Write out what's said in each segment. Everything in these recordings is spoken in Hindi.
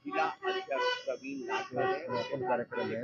जिला अध्यक्ष प्रवीण लाठर कार्यक्रम है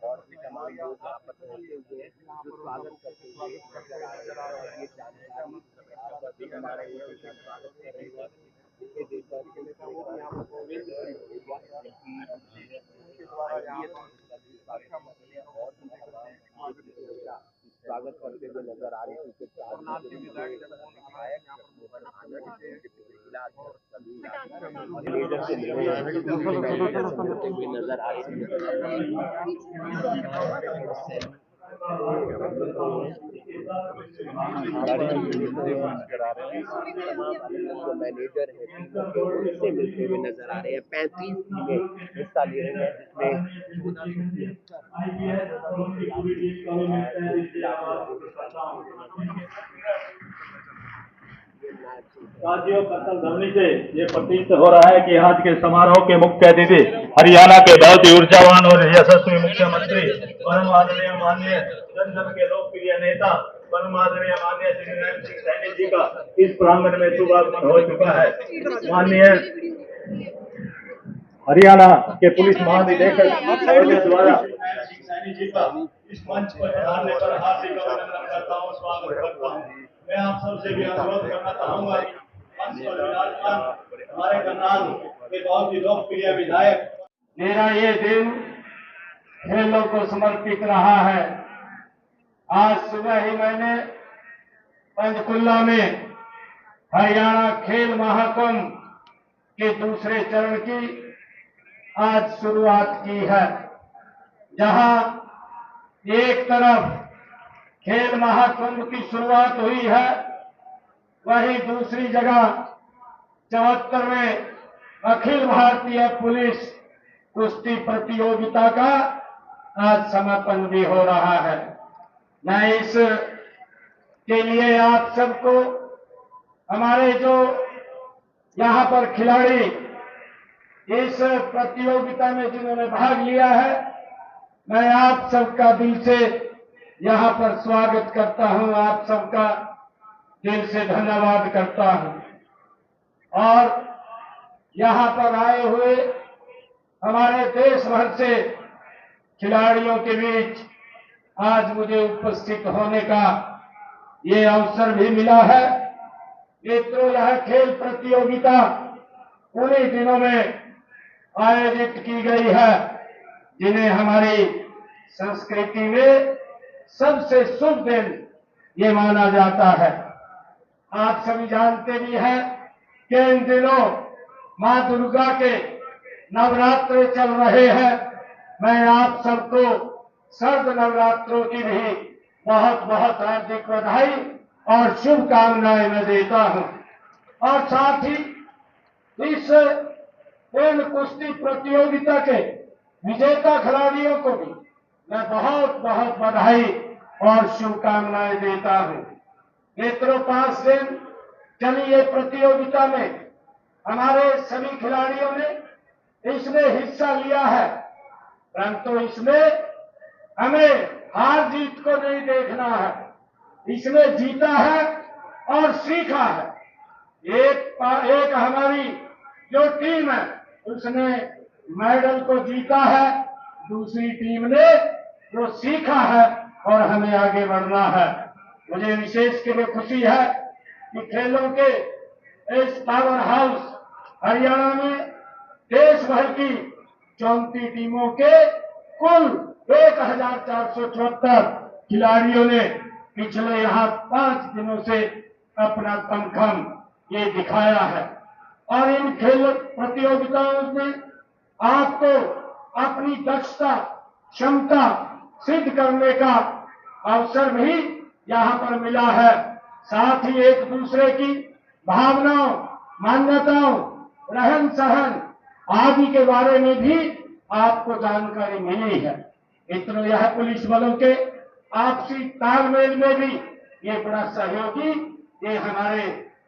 और तमाम लोग आपस में होते हैं जो स्वागत करते हुए नजर आ रहे हैं और ये जानकारी हमारे स्वागत कर रहे हैं स्वागत करते हुए नजर आ रहे हैं नजर आ रहे मैनेजर है उनसे मिलते हुए नजर आ रहे हैं। 35 टीमें हिस्सा ले रही हैं साथियों, कत्ल धमनी से ये प्रतीत हो रहा है कि आज के समारोह के मुख्य अतिथि हरियाणा के बहुत ही ऊर्जावान और यशस्वी मुख्यमंत्री परम आदरणीय माननीय जन जन के लोकप्रिय नेता परम आदरणीय माननीय श्री नरेंद्र सिंह सैनी जी का इस प्रांगण में शुभागमन हो चुका है। माननीय हरियाणा के पुलिस महानिदेशक द्वारा सैनी जी का इस मंच पर पधारने पर हार्दिक अभिनंदन करता हूँ, स्वागत करता हूँ। मैं आप सबसे भी अनुरोध करना चाहूंगा कि हमारे करनाल के बहुत ही लोकप्रिय विधायक, मेरा ये दिन खेलों को समर्पित रहा है। आज सुबह ही मैंने पंचकुला में हरियाणा खेल महाकुंभ के दूसरे चरण की आज शुरुआत की है, जहां एक तरफ खेल महाकुंभ की शुरुआत हुई है, वहीं दूसरी जगह 74वें अखिल भारतीय पुलिस कुश्ती प्रतियोगिता का आज समापन भी हो रहा है। मैं इस के लिए आप सबको, हमारे जो यहाँ पर खिलाड़ी इस प्रतियोगिता में जिन्होंने भाग लिया है, मैं आप सबका दिल से यहाँ पर स्वागत करता हूँ, आप सबका दिल से धन्यवाद करता हूँ। और यहाँ पर आए हुए हमारे देश भर से खिलाड़ियों के बीच आज मुझे उपस्थित होने का ये अवसर भी मिला है। मित्रों, यह खेल प्रतियोगिता उन्हीं दिनों में आयोजित की गई है जिन्हें हमारी संस्कृति में सबसे शुभ दिन ये माना जाता है। आप सभी जानते भी हैं कि इन दिनों मां दुर्गा के नवरात्र चल रहे हैं। मैं आप सबको सर्द नवरात्रों की भी बहुत बहुत हार्दिक बधाई और शुभकामनाएं मैं देता हूं। और साथ ही इस खेल कुश्ती प्रतियोगिता के विजेता खिलाड़ियों को भी मैं बहुत बहुत बधाई और शुभकामनाएं देता हूं। मित्रों, 5 दिन चली ये प्रतियोगिता में हमारे सभी खिलाड़ियों ने इसमें हिस्सा लिया है, परंतु इसमें हमें हार जीत को नहीं देखना है, इसमें जीता है और सीखा है। एक हमारी जो टीम है उसने मेडल को जीता है, दूसरी टीम ने वो सीखा है और हमें आगे बढ़ना है। मुझे विशेष के लिए खुशी है कि खेलों के इस पावर हाउस हरियाणा में देश भर की 34 टीमों के कुल 1474 खिलाड़ियों ने पिछले यहाँ 5 दिनों से अपना दमखम ये दिखाया है। और इन खेल प्रतियोगिताओं में आपको अपनी दक्षता, क्षमता सिद्ध करने का अवसर भी यहाँ पर मिला है। साथ ही एक दूसरे की भावनाओं, मान्यताओं, रहन सहन आदि के बारे में भी आपको जानकारी मिली है। मित्रों, यह पुलिस बलों के आपसी तालमेल में भी ये बड़ा सहयोगी, ये हमारे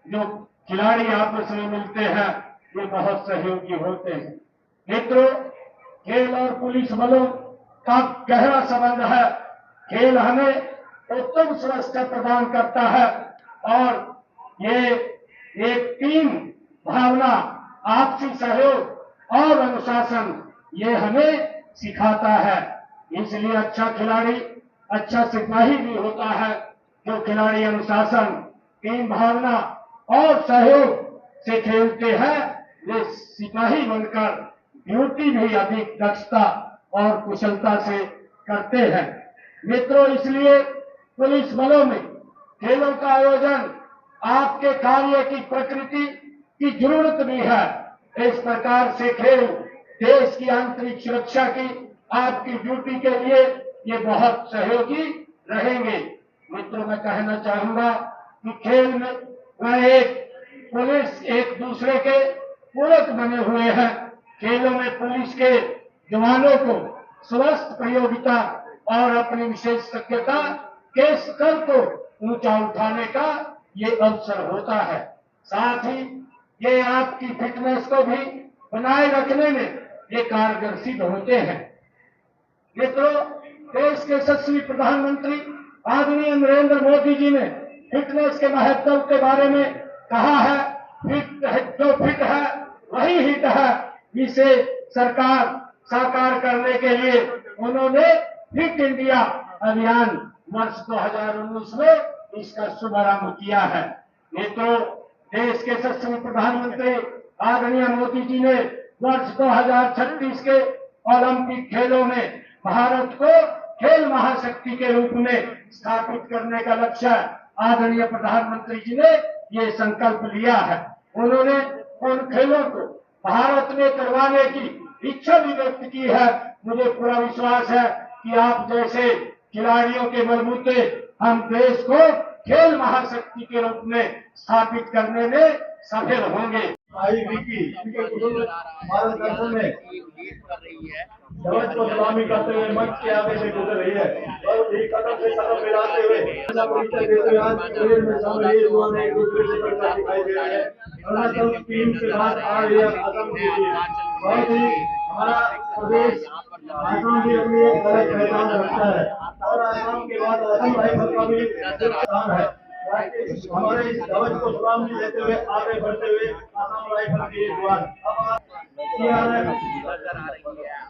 जो खिलाड़ी आपस में मिलते हैं ये बहुत सहयोगी होते हैं। मित्रों, खेल और पुलिस बलों का गहरा संबंध है। खेल हमें उत्तम सुरक्षा प्रदान करता है और ये एक टीम भावना, आपसी सहयोग और अनुशासन ये हमें सिखाता है। इसलिए अच्छा खिलाड़ी अच्छा सिपाही भी होता है। जो खिलाड़ी अनुशासन, टीम भावना और सहयोग से खेलते हैं, वे सिपाही बनकर ड्यूटी भी अधिक दक्षता और कुशलता से करते हैं। मित्रों, इसलिए पुलिस बलों में खेलों का आयोजन आपके कार्य की प्रकृति की जरूरत भी है। इस प्रकार से खेल देश की आंतरिक सुरक्षा की आपकी ड्यूटी के लिए ये बहुत सहयोगी रहेंगे। मित्रों, मैं कहना चाहूंगा कि खेल में एक पुलिस एक दूसरे के पूरक बने हुए हैं। खेलों में पुलिस के जवानों को स्वस्थ प्रयोगिता और अपनी विशेषज्ञता के स्तर को ऊंचा उठाने का ये अवसर होता है। साथ ही ये आपकी फिटनेस को भी बनाए रखने में ये कारगर सिद्ध होते हैं। मित्रों, देश के यशस्वी प्रधानमंत्री आदरणीय नरेंद्र मोदी जी ने फिटनेस के महत्व के बारे में कहा है। जो फिट है वही हिट है। इसे सरकार साकार करने के लिए उन्होंने फिट इंडिया अभियान वर्ष 2019 में इसका शुभारंभ किया है। मित्रों, देश के यशस्वी प्रधानमंत्री आदरणीय मोदी जी ने वर्ष 2036 के ओलंपिक खेलों में भारत को खेल महाशक्ति के रूप में स्थापित करने का लक्ष्य आदरणीय प्रधानमंत्री जी ने ये संकल्प लिया है। उन्होंने उन खेलों को भारत में करवाने की इच्छा भी व्यक्त की है। मुझे पूरा विश्वास है कि आप जैसे खिलाड़ियों के बलबूते हम देश को खेल महाशक्ति के रूप में स्थापित करने में सफल होंगे। मार्गदर्शन में ध्वज को सलामी करते हुए मंच के आगे से गुजर रही है और ठीक कदम से कदम मिलाते हुए परिचय देते हुए आज परेड में शामिल ये युवा एक दूसरे से बढ़कर दिखाई दे रहे हैं। अरुणाचल टीम के बाद आ रही है असम की टीम। बहुत ही हमारा प्रदेश आसाम भी अपनी एक अलग पहचान रखता है और आसाम के बाद असम राइफल का भी स्थान है। हमारे इस ध्वज को सलामी देते हुए आगे बढ़ते हुए आसाम राइफल के जवान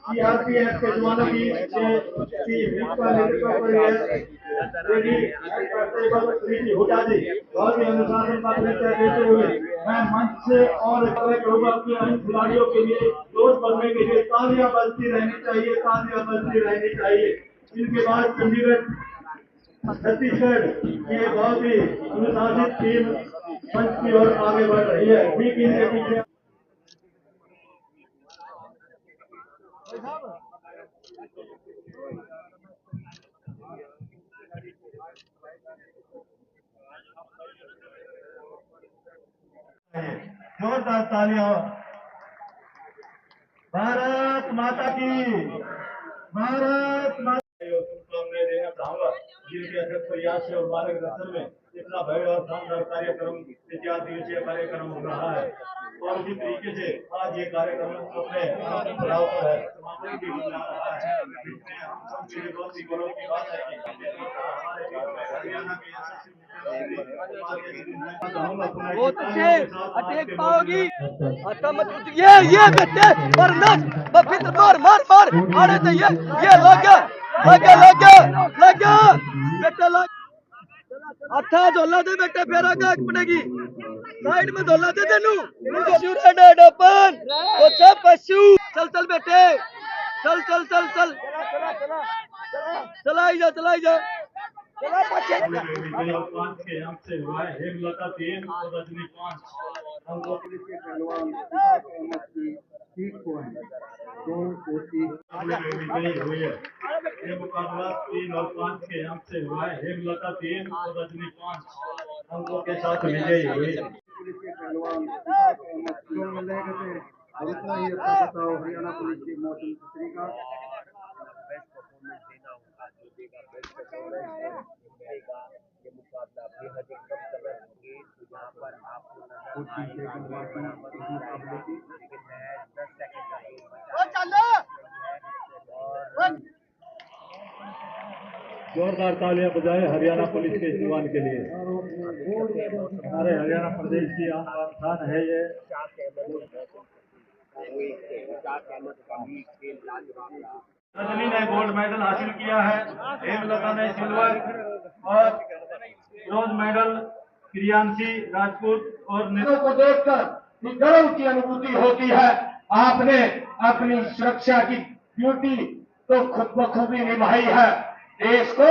सीआरपीएफ के जवानों की नेतृत्व कर रही है। बहुत ही अनुशासन का परिचय देते हुए मैं मंच से और खिलाड़ियों के लिए जोश बढ़ने के लिए तालियां बजती रहनी चाहिए, तालियां बजती रहनी चाहिए। इनके बाद चंडीगढ़ छत्तीसगढ़ की बहुत ही अनुशासित टीम मंच की ओर आगे बढ़ रही है। ठीक इनके पीछे जोरदार तालियां। भारत माता की, भारत माता शुभकामनाएं देना चाहूंगा जिनके अध्यक्ष प्रयास से और मार्गदर्शन में इतना भव्य और शानदार कार्यक्रम 4 दिवसीय कार्यक्रम हो रहा है और इसी तरीके से आज ये कार्यक्रम अपने पड़ाव पर है, समापन भी हो रहा है। हम सब के लिए बहुत ही गौरव की बात है कि हरियाणा के बहुत अच्छे अटैक पाओगी। ये बेटे और नच बफित मार मार मार अरे तो ये लगा बेटे लग अच्छा झोला दे बेटे फेरा का पड़ेगी साइड में झोला दे तेनू डपन अच्छा पशु चल चल बेटे चल चल चल चल चलाई जा चला पछे पांच के अंक से हुआ है हेमलता 3 और रजनी 5 हम लोग के पहलवान ठीक को है दो कोटी विजयी हुई है। ये मुकाबला 3 और 5 के अंक से हुआ है हेमलता 3 और रजनी 5 अंकों के साथ विजयी हुई है। पुलिस के पहलवान अब इतना ही अच्छा बताओ हरियाणा पुलिस की मौसम छतरी का ये मुकाबला बेहद एकदम कलर होंगे तो यहाँ पर आपको नजर जोरदार तालियां बजाएं हरियाणा पुलिस के जवान के लिए। हमारे हरियाणा प्रदेश की आन शान है ये। रजनी ने गोल्ड मेडल हासिल किया है, हेमलता ने सिल्वर और ब्रॉन्ज मेडल प्रियांशी राजपूत और नेताओं को देखकर गर्व की अनुभूति होती है। आपने अपनी सुरक्षा की ड्यूटी तो खुद बखूबी निभाई है। देश को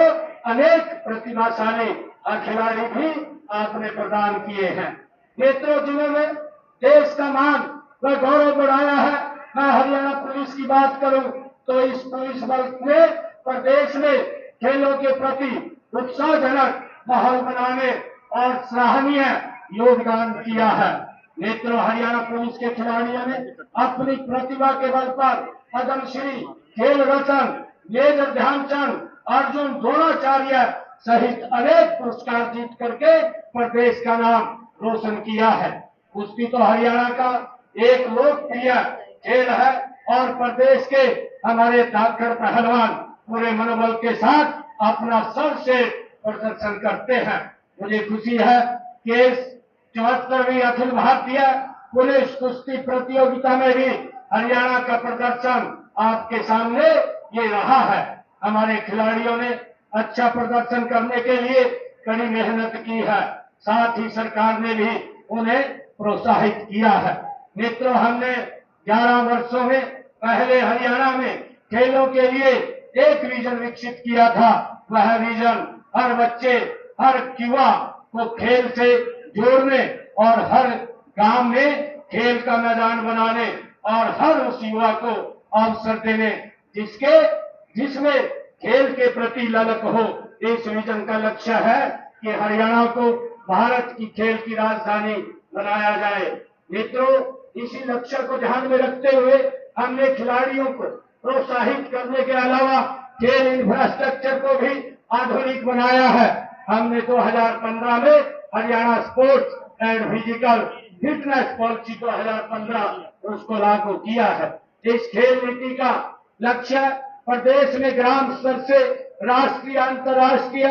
अनेक प्रतिभाशाली खिलाड़ी भी आपने प्रदान किए हैं। नेत्रों जिन्होंने देश का मान व गौरव बढ़ाया है। मैं हरियाणा पुलिस की बात करूं तो इस पुलिस बल ने प्रदेश में खेलों के प्रति उत्साहजनक माहौल बनाने और सराहनीय योगदान किया है। नेत्रों हरियाणा पुलिस के खिलाड़ियों ने अपनी प्रतिभा के बल पर पद्मश्री, खेल रत्न, मेजर ध्यानचंद, अर्जुन द्रोणाचार्य सहित अनेक पुरस्कार जीत करके प्रदेश का नाम रोशन किया है। कुश्ती तो हरियाणा का एक लोकप्रिय खेल है और प्रदेश के हमारे धाकड़ पहलवान पूरे मनोबल के साथ अपना सर्वश्रेष्ठ प्रदर्शन करते हैं। मुझे खुशी है कि इस 74वीं अखिल भारतीय पुलिस कुश्ती प्रतियोगिता में भी हरियाणा का प्रदर्शन आपके सामने ये रहा है। हमारे खिलाड़ियों ने अच्छा प्रदर्शन करने के लिए कड़ी मेहनत की है, साथ ही सरकार ने भी उन्हें प्रोत्साहित किया है। मित्रों, हमने 11 वर्षों में पहले हरियाणा में खेलों के लिए एक विजन विकसित किया था। वह विजन हर बच्चे, हर युवा को खेल से जोड़ने और हर गांव में खेल का मैदान बनाने और हर उस युवा को अवसर देने जिसमें खेल के प्रति ललक हो। इस विजन का लक्ष्य है कि हरियाणा को भारत की खेल की राजधानी बनाया जाए। मित्रों, इसी लक्ष्य को ध्यान में रखते हुए हमने खिलाड़ियों को प्रोत्साहित करने के अलावा खेल इंफ्रास्ट्रक्चर को भी आधुनिक बनाया है। हमने 2015 में Haryana sports and physical fitness policy 2015 उसको लागू किया है। इस खेल नीति का लक्ष्य प्रदेश में ग्राम स्तर से राष्ट्रीय अंतर्राष्ट्रीय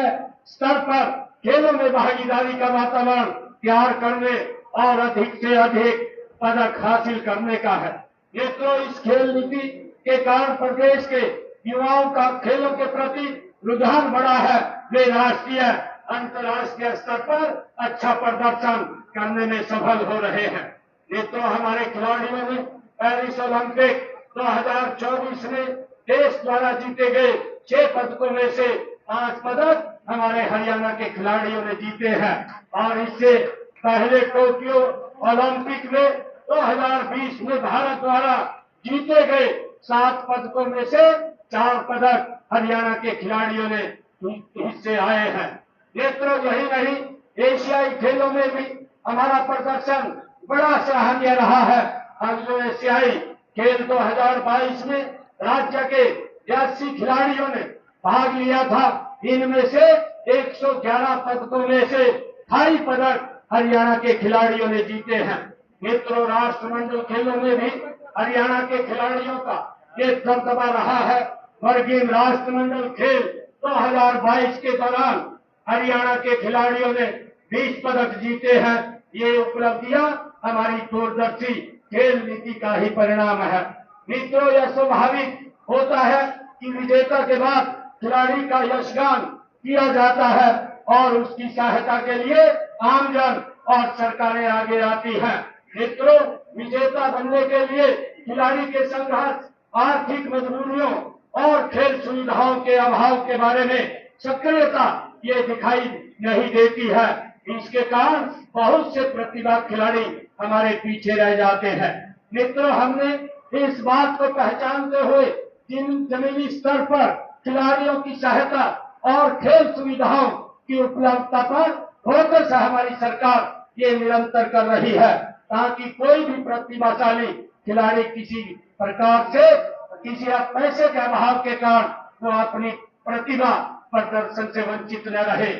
स्तर पर खेलों में भागीदारी का वातावरण तैयार करने और अधिक से अधिक पदक हासिल करने का है। मित्रों, इस खेल नीति के कारण प्रदेश के युवाओं का खेलों के प्रति रुझान बढ़ा है। वे राष्ट्रीय अंतर्राष्ट्रीय स्तर पर अच्छा प्रदर्शन करने में सफल हो रहे हैं। मित्रों, हमारे खिलाड़ियों ने पेरिस ओलंपिक 2024 में देश द्वारा जीते गए 6 पदकों में से 5 पदक हमारे हरियाणा के खिलाड़ियों ने जीते हैं और इससे पहले टोक्यो ओलंपिक में 2020 में भारत द्वारा जीते गए 7 पदकों में से 4 पदक हरियाणा के खिलाड़ियों ने हिस्से आए हैं। मित्रों, यही नहीं, एशियाई खेलों में भी हमारा प्रदर्शन बड़ा सराहनीय रहा है। अब जो एशियाई खेल 2022 में राज्य के 82 खिलाड़ियों ने भाग लिया था, इनमें से 111 पदकों में से 28 पदक हरियाणा के खिलाड़ियों ने जीते हैं। मित्रों, राष्ट्रमंडल खेलों में भी हरियाणा के खिलाड़ियों का ये दबदबा रहा है। वर्गीय राष्ट्रमंडल खेल 2022 के दौरान हरियाणा के खिलाड़ियों ने 20 पदक जीते हैं। ये उपलब्धियां हमारी दूरदर्शी खेल नीति का ही परिणाम है। मित्रों, यह स्वाभाविक होता है कि विजेता के बाद खिलाड़ी का यशगान किया जाता है और उसकी सहायता के लिए आमजन और सरकारें आगे आती हैं। मित्रों, विजेता बनने के लिए खिलाड़ी के संघर्ष, आर्थिक मजबूरियों और खेल सुविधाओं के अभाव के बारे में सक्रियता ये दिखाई नहीं देती है। इसके कारण बहुत से प्रतिभा खिलाड़ी हमारे पीछे रह जाते हैं। मित्रों, हमने इस बात को पहचानते हुए जमीनी स्तर पर खिलाड़ियों की सहायता और खेल सुविधाओं की उपलब्धता पर फोकस हमारी सरकार ये निरंतर कर रही है, ताकि कोई भी प्रतिभाशाली खिलाड़ी किसी प्रकार से किसी पैसे के अभाव के कारण वो अपनी प्रतिभा प्रदर्शन से वंचित न रहे।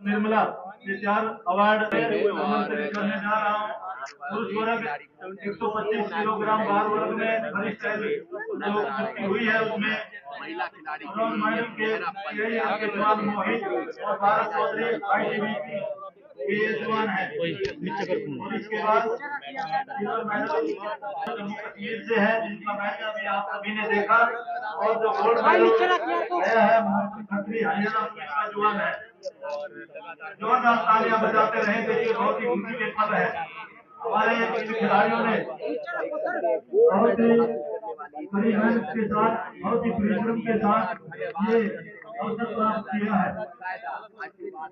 निर्मला ये 4 अवार्ड करने जा रहा हूँ। पुरुष वर्ग 125 किलोग्राम भार वर्ग में वरिष्ठ जो कुश्ती हुई है उसमें ब्रॉन्ज मेडल के लिए के जवान मोहित और भारत चौधरी ITBP के ये जवान है। और इसके बाद सिल्वर मेडल जम्मू कश्मीर से है जिसका मैच अभी आप सभी ने देखा। और जो गोल्ड मेडल आया है मोहम्मद खत्री हरियाणा पुलिस का जवान है। जोरदार तालियां बजाते रहे देखिए बहुत ही खुशी के पल है। हमारे इन खिलाड़ियों ने बहुत ही बड़ी मेहनत के साथ बहुत ही परिश्रम के साथ ये अवसर प्राप्त किया है।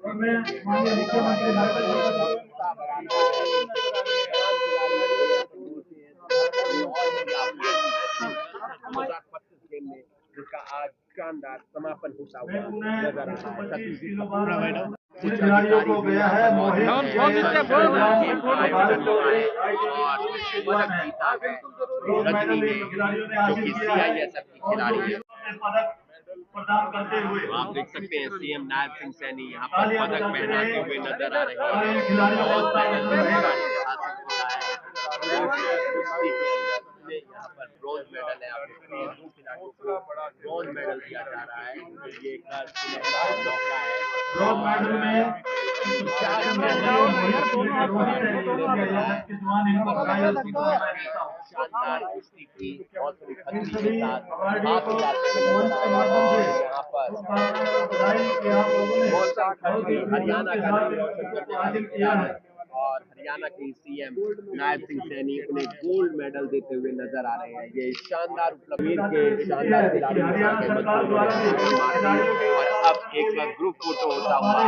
और मैं माननीय मुख्यमंत्री जिसका आज शानदार समापन होता हुआ मैं नजर आ रहा है। 125 किलो भार जिन खिलाड़ियों को गया है मोहित भारत चौधरी ITBP के जवान है। ब्रॉन्ज मेडल इन खिलाड़ियों ने हासिल किया है। और पदक प्रदान करते हुए आप देख सकते हैं CM नायब सिंह सैनी यहाँ पर पदक पहनाते हुए नजर आ रहे हैं। और इन खिलाड़ियों को उत्साह रहेगा। यहाँ पर ब्रॉन्ज मेडल है, आप देखते हैं 2 खिलाड़ियों को ब्रॉन्ज मेडल दिया जा रहा है। ये एक सुनहरा मौका है। ब्रॉन्ज मेडल में शानदार कुश्ती की बहुत बड़ी खतरी के साथ हाथ मिलाते हुए नजर आ रहे हैं। यहाँ पर बहुत सारी हरियाणा का नाम रोशन करने वाले खिलाड़ी और हरियाणा के CM नायब सिंह सैनी उन्हें गोल्ड मेडल देते हुए नजर आ रहे हैं। ये शानदार उपलब्धि के शानदार खिलाड़ी और अब एक ग्रुप फोटो होता हुआ